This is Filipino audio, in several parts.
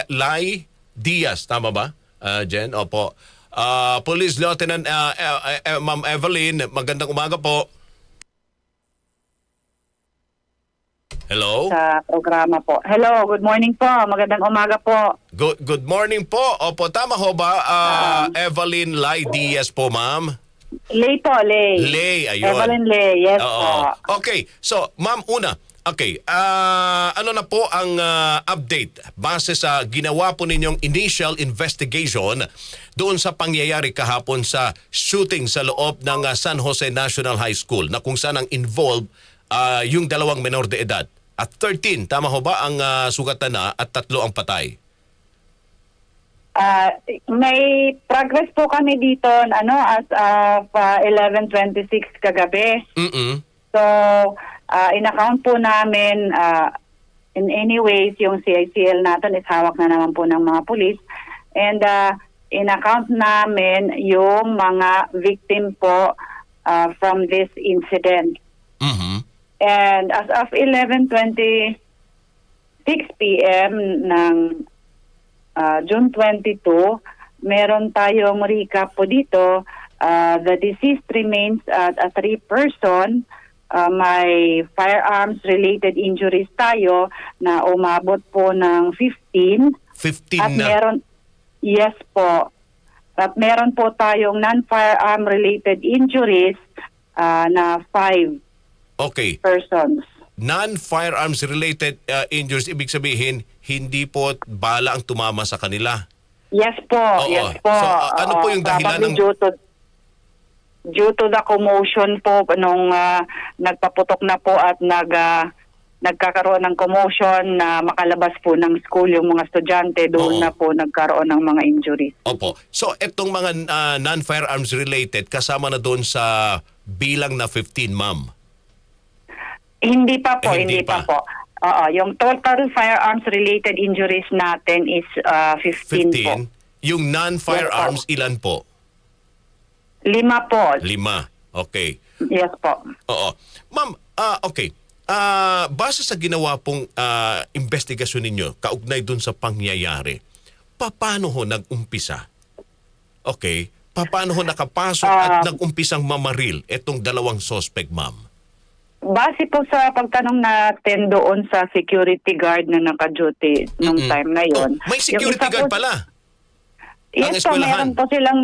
Lai Diaz, tama ba? Jen, opo. Police Lieutenant Ma'am Evelyn, magandang umaga po. Hello? Sa programa po. Hello, good morning po. Magandang umaga po. Good morning po. Opo, tama ho ba? Evelyn Lai Diaz po, ma'am? Lay po, Lay. Lay, ayun. Evelyn Lay, yes Oo. po. Okay, so ma'am, una, okay, ano na po ang update base sa ginawa po ninyong initial investigation doon sa pangyayari kahapon sa shooting sa loob ng San Jose National High School na kung saan ang involved yung dalawang menor de edad. At 13, tama ho ba ang sugatan na at 3 ang patay? May progress po kami dito as of 11:26 kagabi. So, in-account po namin in any ways yung CICL natin is hawak na naman po ng mga pulis. And in-account namin yung mga victim po from this incident. And as of 11:26 p.m. ng June 22, meron tayong recap po dito. The deceased remains at a 3-person. May firearms-related injuries tayo na umabot po ng 15. 15 at na? Yes po. At meron po tayong non-firearm-related injuries na 5 Okay. persons. Non-firearms related injuries, ibig sabihin, hindi po bala ang tumama sa kanila. Yes po, Oo. yes po. So, ano po yung dahilan ng... Due to the commotion po nung nagpaputok na po at nagkakaroon ng commotion na makalabas po ng school yung mga estudyante, doon na po nagkaroon ng mga injuries. Opo. So, itong mga non-firearms related, kasama na doon sa bilang na 15, ma'am? Hindi pa po, Hindi hindi pa pa. po. Oo, yung total firearms related injuries natin is 15 po. 15. Yung non-firearms, ilan po? 5 po. 5. Okay. Yes po. Oo. Ma'am, okay. Base sa ginawa pong investigasyon ninyo, kaugnay dun sa pangyayari, paano ho nag-umpisa? Okay. Paano ho nakapasok at nag-umpisang mamaril itong dalawang suspect, ma'am? Base po sa pagtanong natin doon sa security guard na naka-duty nung time na yon. May security guard pala? Yes po, meron po silang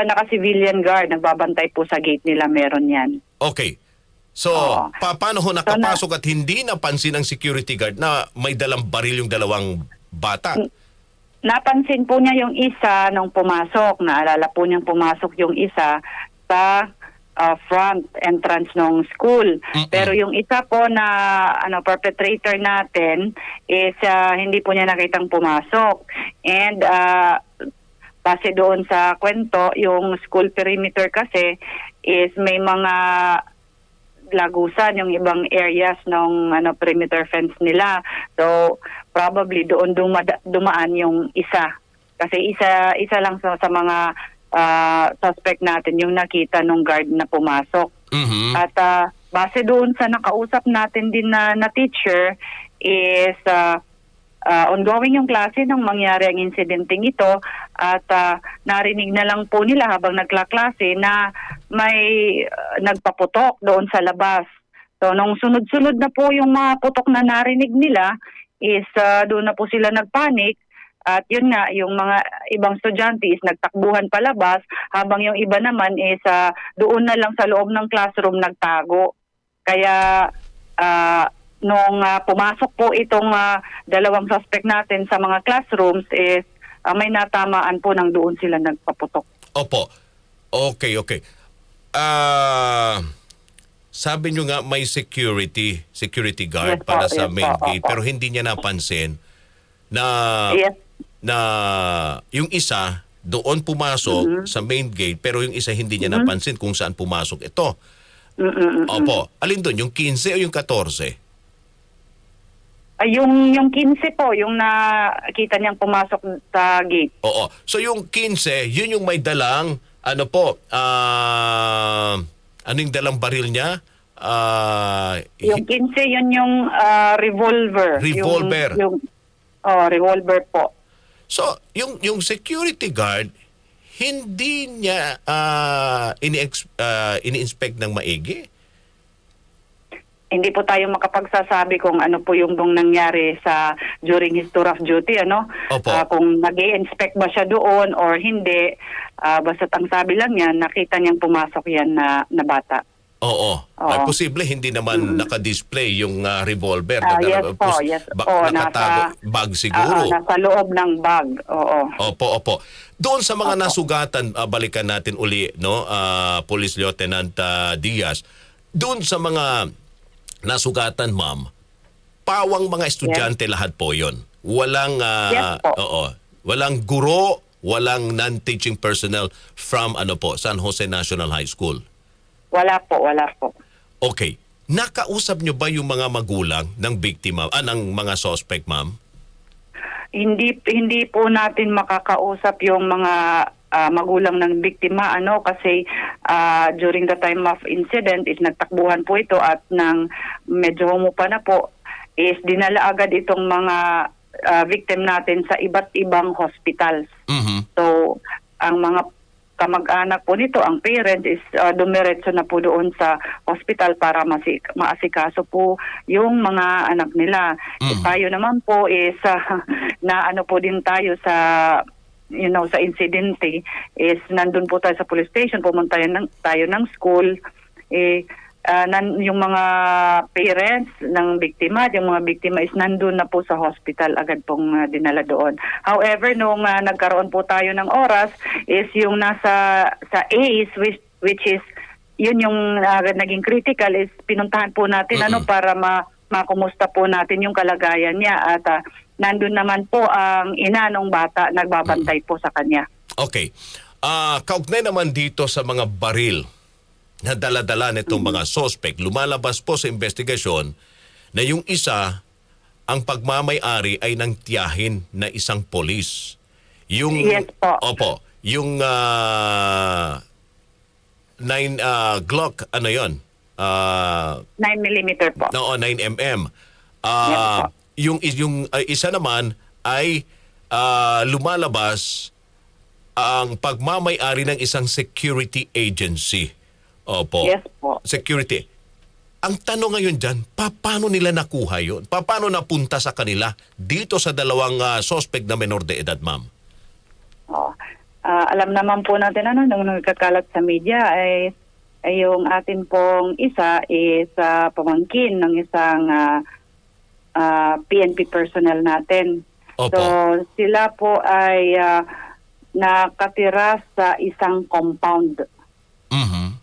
naka-civilian guard. Nagbabantay po sa gate nila, meron yan. Okay. So, paano ho nakapasok at hindi napansin ng security guard na may dalang baril yung dalawang bata? Napansin po niya yung isa nung pumasok. Naalala po niyang pumasok yung isa sa front entrance ng school. Pero yung isa po na perpetrator natin is hindi po niya nakitang pumasok. And base doon sa kwento, yung school perimeter kasi is may mga lagusan yung ibang areas ng perimeter fence nila. So probably doon dumaan yung isa. Kasi isa lang sa mga suspect natin yung nakita nung guard na pumasok. At base doon sa nakausap natin din na teacher is ongoing yung klase nang mangyari ang incidenting ito at narinig na lang po nila habang nagklaklase na may nagpaputok doon sa labas. So nung sunod-sunod na po yung mga putok na narinig nila is doon na po sila nagpanik. At yun nga, yung mga ibang estudyante is nagtakbuhan palabas habang yung iba naman is doon na lang sa loob ng classroom nagtago. Kaya nung pumasok po itong dalawang suspect natin sa mga classrooms is may natamaan po nang doon sila nagpaputok. Opo. Okay. Sabi nyo nga may security guard para sa main gate pero hindi niya napansin na na yung isa doon pumasok sa main gate pero yung isa hindi niya napansin kung saan pumasok ito. Opo. Alin doon? Yung 15 o yung 14? Yung 15 po, yung nakita niyang pumasok sa gate. Oo. So yung 15, yun yung may dalang, yung dalang baril niya? Yung 15, yun yung revolver. Revolver. Revolver po. So, yung security guard, hindi niya ini-inspect ng maigi? Hindi po tayo makapagsasabi kung ano po yung nangyari during his tour of duty, ano? Opo. Kung nag-i-inspect ba siya doon or hindi. Basta't ang sabi lang niya, nakita niyang pumasok yan na bata. Oo. Oo. Ay, posible hindi naman naka-display yung revolver. Yes po, yes. Nakatago, bag siguro. Nasa loob ng bag, oo. Opo. Doon sa mga nasugatan, balikan natin uli, no, Police Lieutenant Diaz. Doon sa mga nasugatan, ma'am, pawang mga estudyante lahat po 'yon. Walang Yes po. walang guro, walang non-teaching personnel from San Jose National High School. Wala po. Okay. Nakausap nyo ba yung mga magulang ng biktima, ng mga suspect, ma'am? Hindi po natin makakausap yung mga magulang ng biktima, kasi during the time of incident is nagtakbuhan po ito at nang medyo humupa na po is dinala agad itong mga victim natin sa iba't ibang hospitals. Mhm. So ang mga kamag-anak po nito, ang parent is dumiretso na po doon sa hospital para maasikaso po yung mga anak nila. Tayo naman po is na po din tayo sa sa insidente is nandun po tayo sa police station, pumunta tayo ng school, yung mga parents ng biktima, yung mga biktima is nandun na po sa hospital, agad pong dinala doon. However, nung nagkaroon po tayo ng oras is yung nasa sa ACE, which is yun yung naging critical, is pinuntahan po natin para makumusta po natin yung kalagayan niya at nandun naman po ang ina ng bata, nagbabantay po sa kanya. Okay. Kaugnay naman dito sa mga baril na dala-dala nitong mga suspect, lumalabas po sa investigasyon na yung isa, ang pagmamay-ari ay ng tiyahin na isang polis. Yes po. Opo. Yung 9 Glock, ano yon? 9mm po. Oo, 9mm. Yes po. Yung isa naman ay lumalabas ang pagmamay-ari ng isang security agency. Opo. Yes po. Security. Ang tanong ngayon dyan, paano nila nakuha yun? Paano napunta sa kanila dito sa dalawang suspect na menor de edad, ma'am? Alam naman po natin nung nagkakalat sa media ay yung atin pong isa is pamangkin ng isang PNP personnel natin. Opo. So sila po ay nakatira sa isang compound. Mhm.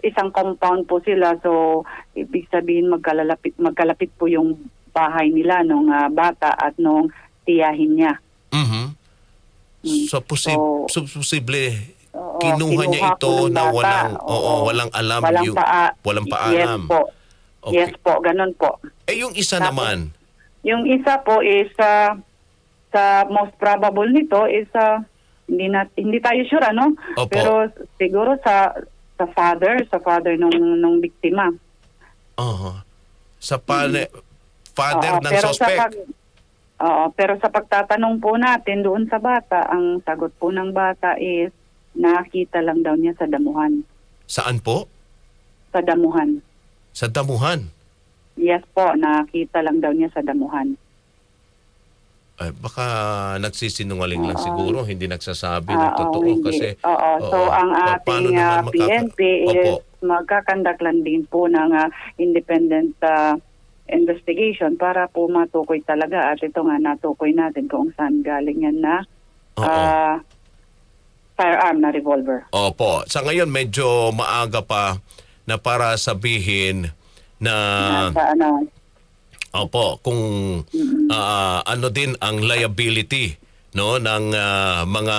Isang compound po sila, so ibig sabihin magkalapit po yung bahay nila nung bata at nung tiyahin niya. Mhm. So, posible kinuha niya kinuha ito po ng na bata. walang alam. Walang paalam. Yes po. Okay. Yes po, ganun po. Yung isa Tapos, naman, Yung isa po is sa most probable nito is hindi tayo sure, Opo. Pero siguro sa father nung biktima. sa father ng pero suspect. pero sa pagtatanong po natin doon sa bata, ang sagot po ng bata is nakita lang daw niya sa damuhan. Saan po? Sa damuhan. Sa damuhan. Yes po, nakita lang daw niya sa damuhan. Ay, baka nagsisinungaling lang siguro, hindi nagsasabi ng totoo hindi. kasi So ang paano ating naman PNP is magkakandak lang din po ng independent investigation para po matukoy talaga, at ito nga natukoy natin kung saan galing yan na firearm na revolver. Opo. Sa ngayon medyo maaga pa na para sabihin na opo, kung ano din ang liability ng mga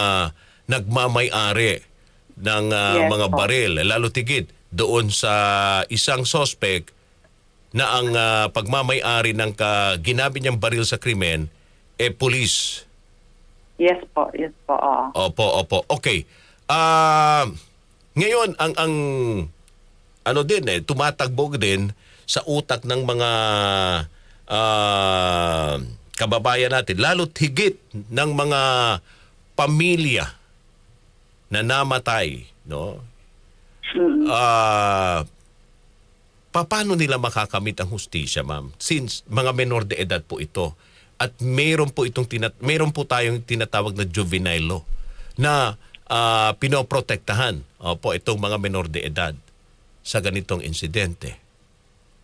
nagmamay-ari ng mga baril, lalo tigit doon sa isang suspect na ang pagmamay-ari ng ginabi niyang baril sa krimen police. Yes po. Opo. Okay. Ngayon ang ano din tumatagbog din sa utak ng mga kababayan natin, lalo't higit ng mga pamilya na namatay, no? Paano nila makakamit ang hustisya, ma'am? Since mga menor de edad po ito at mayroon po tayong tinatawag na juvenile law na pinoprotektahan itong mga menor de edad sa ganitong insidente.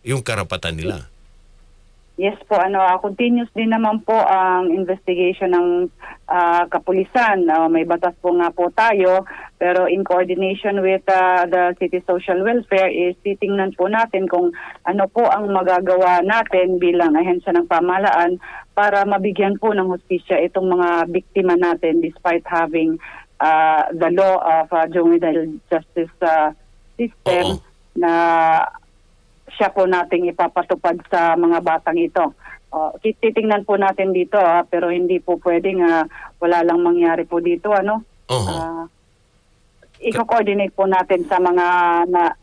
Yung karapatan nila. Yes po, continuous din naman po ang investigation ng kapulisan. May batas po nga po tayo, pero in coordination with the City Social Welfare is titingnan po natin kung ano po ang magagawa natin bilang ahensya ng pamahalaan para mabigyan po ng hustisya itong mga biktima natin despite having the law of juvenile justice system na siya po nating ipapatupad sa mga batang ito. Titingnan po natin dito pero hindi po pwedeng wala lang mangyari po dito i-coordinate po natin sa mga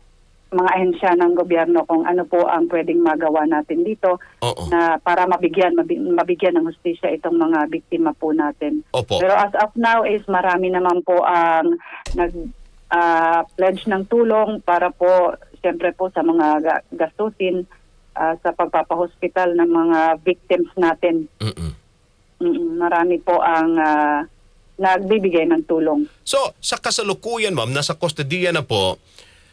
ahensya ng gobyerno kung ano po ang pwedeng magawa natin dito na para mabigyan ng hustisya itong mga biktima po natin. Pero as of now is marami naman po ang pledge ng tulong para po siyempre po sa mga gastusin sa pagpapahospital ng mga victims natin. Marami po ang nagbibigay ng tulong. So, sa kasalukuyan, ma'am, nasa kustodiya na po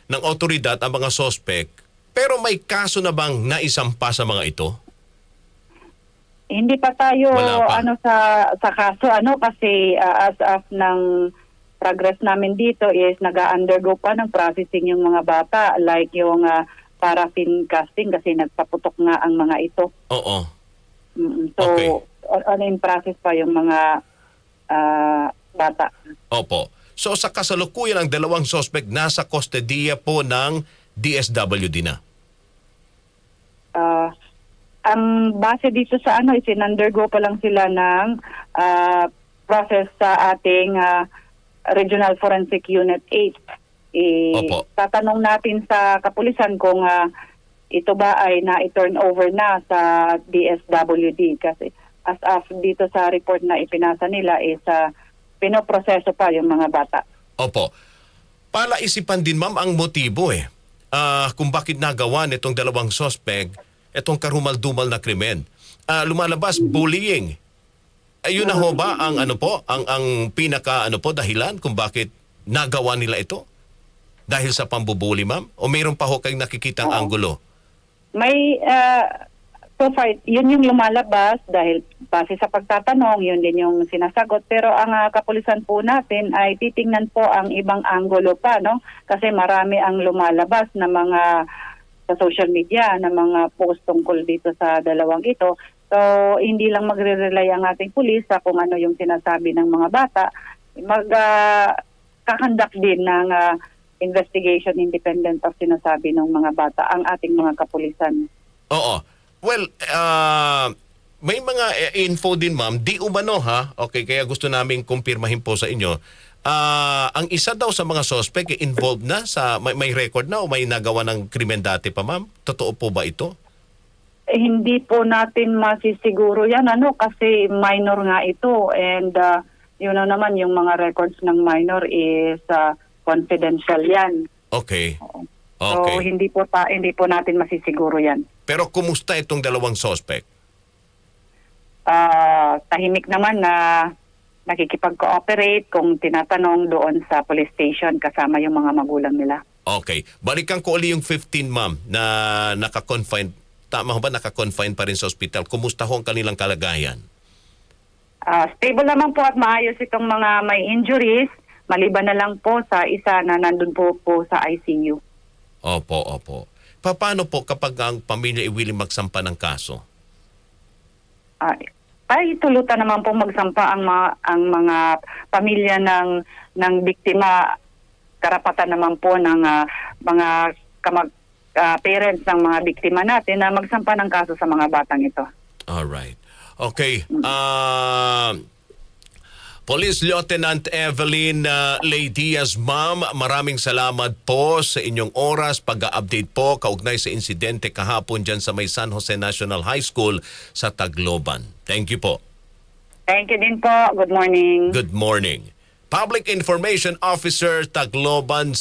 ng otoridad ang mga sospek, pero may kaso na bang naisampa sa mga ito? Hindi pa tayo sa kaso kasi as of ng progress namin dito is nag-undergo pa ng processing yung mga bata like yung paraffin casting kasi nagpaputok nga ang mga ito. So, in process pa yung mga bata. So, sa kasalukuyan ang dalawang suspect nasa kustodiya po ng DSWD na? Ang base dito sa is in-undergo pa lang sila ng process sa ating Regional Forensic Unit 8. Tatanong natin sa kapulisan kung ito ba ay na-turn over na sa DSWD kasi as of dito sa report na ipinasa nila is pinoproseso pa yung mga bata. Palaisipan din, ma'am, ang motibo kung bakit nagawa nitong dalawang suspect itong karumal-dumal na krimen. Lumalabas bullying. Ayun na ho ba ang ang pinaka dahilan kung bakit nagawa nila ito? Dahil sa pambubuli, ma'am? O mayroon pa ho kayong nakikitang anggulo? May so far, yun yung lumalabas dahil base sa pagtatanong, yun din yung sinasagot. Pero ang kapulisan po natin ay titingnan po ang ibang anggulo pa, no? Kasi marami ang lumalabas na mga sa social media na mga post tungkol dito sa dalawang ito. So, hindi lang magre-rely ang ating pulis sa kung ano yung sinasabi ng mga bata. Kakandak din ng investigation independent of sinasabi ng mga bata ang ating mga kapulisan. Well, may mga info din, ma'am. Di umano, kaya gusto namin kumpirmahin po sa inyo. Ang isa daw sa mga suspect involved na sa may record na o may nagawa ng krimen dati pa, ma'am? Totoo po ba ito? Hindi po natin masisiguro yan kasi minor nga ito and yun naman yung mga records ng minor is confidential yan. So hindi po natin masisiguro yan. Pero kumusta itong dalawang suspect? Tahimik naman na nakikipag-cooperate kung tinatanong doon sa police station kasama yung mga magulang nila. Balikan ko uli yung 15, ma'am, na naka-confine. Tama ba naka-confine pa rin sa ospital? Kumusta ho ang kanilang kalagayan? Stable naman po at maayos itong mga may injuries. Maliban na lang po sa isa na nandun po sa ICU. Opo. Paano po kapag ang pamilya ay willing magsampa ng kaso? Ay tulutan naman po magsampa ang mga pamilya ng biktima. Karapatan naman po ng mga parents ng mga biktima natin na magsampa ng kaso sa mga batang ito. Alright. Okay. Police Lieutenant Evelyn Ley Diaz, ma'am, maraming salamat po sa inyong oras, pag-update po kaugnay sa insidente kahapon dyan sa may San Jose National High School sa Tagloban. Thank you po. Thank you din po. Good morning. Good morning. Public Information Officer Tagloban